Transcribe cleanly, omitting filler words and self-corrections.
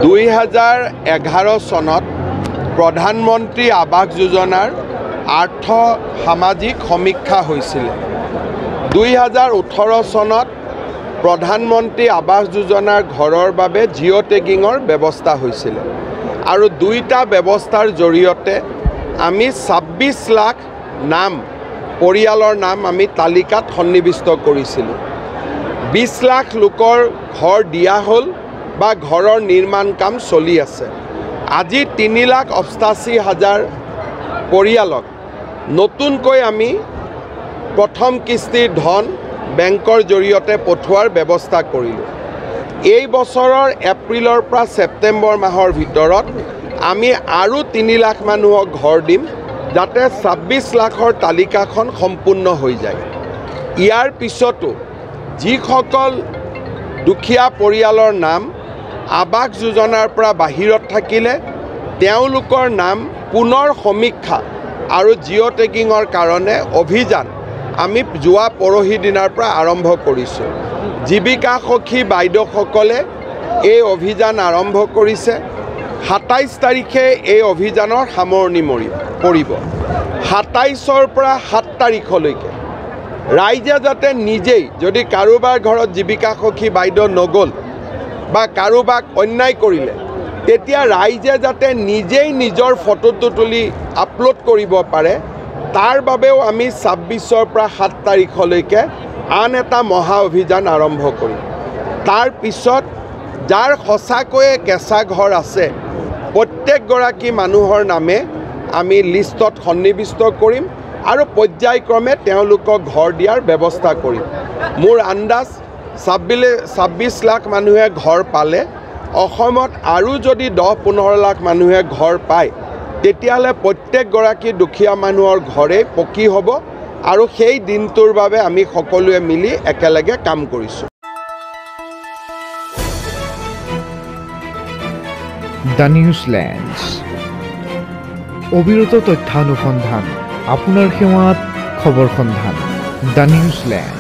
2011 চনত প্ৰধানমন্ত্ৰী আৱাস যোজনাৰ আৰ্থ সামাজিক সমীক্ষা হৈছিল। 2018 চনত প্ৰধানমন্ত্ৰী আৱাস যোজনাৰ ঘৰৰ বাবে জিঅ' টেগিঙৰ ব্যৱস্থা হৈছিল আৰু দুইটা ব্যৱস্থাৰ জৰিয়তে আমি 26 লাখ নাম পৰিয়ালৰ নাম আমি তালিকাত সন্নিৱিষ্ট কৰিছিলোঁ। 20 লাখ লোকৰ ঘৰ দিয়া হ'ল বা ঘৰৰ নিৰ্মাণ কাম চলি আছে। আজি 3,88,000 পৰিয়ালক নতুনকৈ আমি প্ৰথম কিস্তিৰ ধন বেংকৰ জৰিয়তে পঠোৱাৰ ব্যৱস্থা কৰিলোঁ। এই বছৰৰ এপ্ৰিলৰ পৰা ছেপ্টেম্বৰ মাহৰ ভিতৰত আমি আৰু 3 লাখ মানুহক ঘৰ দিম, যাতে 26 লাখৰ তালিকাখন সম্পূৰ্ণ হৈ যায়। ইয়াৰ পিছতো যিসকল দুখীয়া পৰিয়ালৰ নাম আৱাস যোজনাৰ পৰা বাহিৰত থাকিলে তেওঁলোকৰ নাম পুনৰ সমীক্ষা আৰু জিঅ' টেগিঙৰ কাৰণে অভিযান আমি যোৱা পৰহি দিনাৰ পৰা আৰম্ভ কৰিছোঁ। জীৱিকা সখী বাইদেউসকলে এই অভিযান আৰম্ভ কৰিছে। 27 তাৰিখে এই অভিযানৰ সামৰণি পৰিব। 27ৰ পৰা 7 তাৰিখলৈকে ৰাইজে যাতে নিজেই, যদি কাৰোবাৰ ঘৰত জীৱিকা সখী বাইদেউ নগ'ল বা কাৰোবাক অন্যায় কৰিলে, তেতিয়া ৰাইজে যাতে নিজেই নিজৰ ফটোটো তুলি আপলোড কৰিব পাৰে, তাৰ বাবেও আমি 26ৰ পৰা 7 তাৰিখলৈকে আন এটা মহা অভিযান আৰম্ভ কৰিম। তাৰ পিছত যাৰ সঁচাকৈয়ে কেঁচা ঘৰ আছে প্ৰত্যেকগৰাকী মানুহৰ নামে আমি লিষ্টত সন্নিৱিষ্ট কৰিম আৰু পৰ্যায়ক্ৰমে তেওঁলোকক ঘৰ দিয়াৰ ব্যৱস্থা কৰিম। মোৰ আন্দাজ 26 লাখ মানুহে ঘৰ পালে অসমত আৰু যদি 10-15 লাখ মানুহে ঘৰ পায়, তেতিয়াহ'লে প্ৰত্যেকগৰাকী দুখীয়া মানুহৰ ঘৰেই পকী হ'ব আৰু সেই দিনটোৰ বাবে আমি সকলোৱে মিলি একেলগে কাম কৰিছোঁ। দ্য নিউজলেণ্ডছ, অবিৰত তথ্যানুসন্ধান, আপোনাৰ সেৱাত খবৰ সন্ধান। দ্য নিউজলেণ্ড।